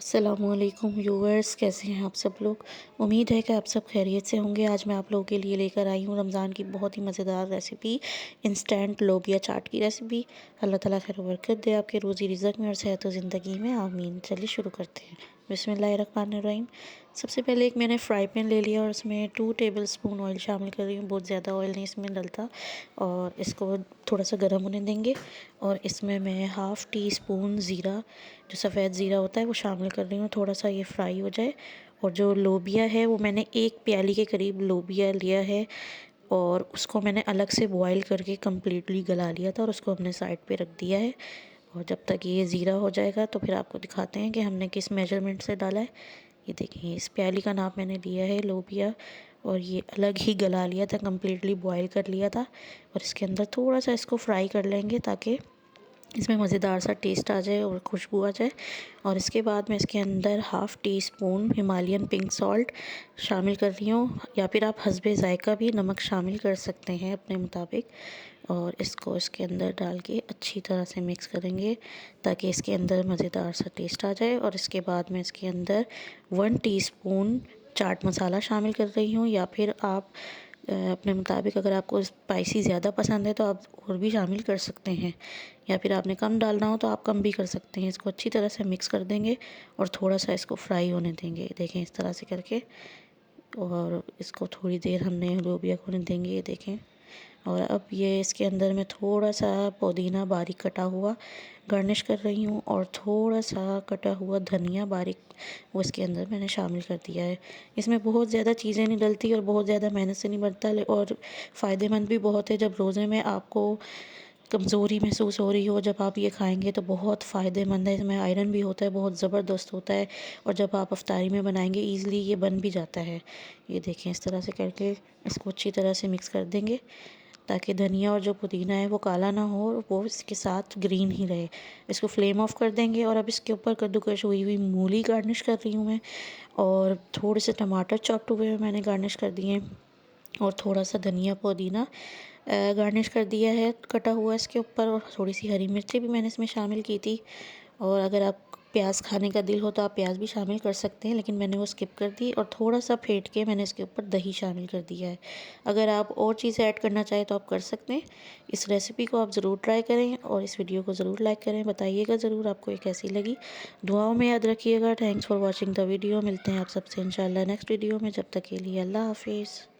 अस्सलामुअलैकुम व्यूअर्स, कैसे हैं आप सब लोग। उम्मीद है कि आप सब खैरियत से होंगे। आज मैं आप लोगों के लिए लेकर आई हूँ रमज़ान की बहुत ही मज़ेदार रेसिपी, इंस्टेंट लोबिया चाट की रेसिपी। अल्लाह ताला खैर बरकत दे आपके रोज़ी रिज़्क़ में और सेहत व ज़िंदगी में, आमीन। चलिए शुरू करते हैं। बिस्मिल्लाहिर्रहमानिर्रहीम। सबसे पहले एक मैंने फ्राई पैन ले लिया और उसमें 2 टेबलस्पून ऑयल शामिल कर रही हूँ। बहुत ज़्यादा ऑयल नहीं इसमें डलता। और इसको थोड़ा सा गर्म होने देंगे। और इसमें मैं हाफ़ टी स्पून ज़ीरा, जो सफ़ेद ज़ीरा होता है, वो शामिल कर रही हूँ। थोड़ा सा ये फ्राई हो जाए। और जो लोबिया है वो मैंने 1 प्याली के करीब लोबिया लिया है और उसको मैंने अलग से बॉईल करके कम्प्लीटली गला लिया था और उसको हमने साइड पे रख दिया है। और जब तक ये ज़ीरा हो जाएगा तो फिर आपको दिखाते हैं कि हमने किस मेजरमेंट से डाला है। ये देखिए, इस प्याली का नाप मैंने लिया है लोबिया और ये अलग ही गला लिया था, कम्प्लीटली बॉईल कर लिया था। और इसके अंदर थोड़ा सा इसको फ्राई कर लेंगे ताकि इसमें मज़ेदार सा टेस्ट आ जाए और खुशबू आ जाए। और इसके बाद मैं इसके अंदर half tea spoon Himalayan pink salt शामिल कर रही हूँ, या फिर आप हस्बे ज़ायक़ा भी नमक शामिल कर सकते हैं अपने मुताबिक। और इसको इसके अंदर डाल के अच्छी तरह से मिक्स करेंगे ताकि इसके अंदर मज़ेदार सा टेस्ट आ जाए। और इसके बाद मैं इसके अंदर 1 टीस्पून चाट मसाला शामिल कर रही हूँ, या फिर आप अपने मुताबिक, अगर आपको स्पाइसी ज़्यादा पसंद है तो आप और भी शामिल कर सकते हैं, या फिर आपने कम डालना हो तो आप कम भी कर सकते हैं। इसको अच्छी तरह से मिक्स कर देंगे और थोड़ा सा इसको फ्राई होने देंगे। देखें, इस तरह से करके। और इसको थोड़ी देर हमने लोबिया को होने देंगे, ये देखें। और अब ये इसके अंदर मैं थोड़ा सा पुदीना बारीक कटा हुआ गार्निश कर रही हूँ और थोड़ा सा कटा हुआ धनिया बारीक, वो इसके अंदर मैंने शामिल कर दिया है। इसमें बहुत ज़्यादा चीज़ें नहीं डलती और बहुत ज़्यादा मेहनत से नहीं बनता, और फ़ायदेमंद भी बहुत है। जब रोज़े में आपको कमज़ोरी महसूस हो रही हो, जब आप ये खाएंगे तो बहुत फ़ायदेमंद है। इसमें आयरन भी होता है, बहुत ज़बरदस्त होता है। और जब आप अफ्तारी में बनाएंगे ईज़िली ये बन भी जाता है। ये देखें, इस तरह से करके इसको अच्छी तरह से मिक्स कर देंगे ताकि धनिया और जो पुदीना है वो काला ना हो और वो इसके साथ ग्रीन ही रहे। इसको फ्लेम ऑफ कर देंगे और अब इसके ऊपर कद्दूकस हुई हुई मूली गार्निश कर रही हूँ मैं, और थोड़े से टमाटर चॉप्ड हुए मैंने गार्निश कर दिए, और थोड़ा सा धनिया पुदीना गार्निश कर दिया है कटा हुआ इसके ऊपर। और थोड़ी सी हरी मिर्ची भी मैंने इसमें शामिल की थी। और अगर आप प्याज खाने का दिल हो तो आप प्याज भी शामिल कर सकते हैं, लेकिन मैंने वो स्किप कर दी। और थोड़ा सा फेंट के मैंने इसके ऊपर दही शामिल कर दिया है। अगर आप और चीज़ें ऐड करना चाहें तो आप कर सकते हैं। इस रेसिपी को आप ज़रूर ट्राई करें और इस वीडियो को ज़रूर लाइक करें। बताइएगा ज़रूर आपको ये कैसी लगी। दुआओं में याद रखिएगा। Thanks for watching the video. मिलते हैं आप सबसे इंशाल्लाह नेक्स्ट वीडियो में। जब तक के लिए अल्लाह हाफिज़।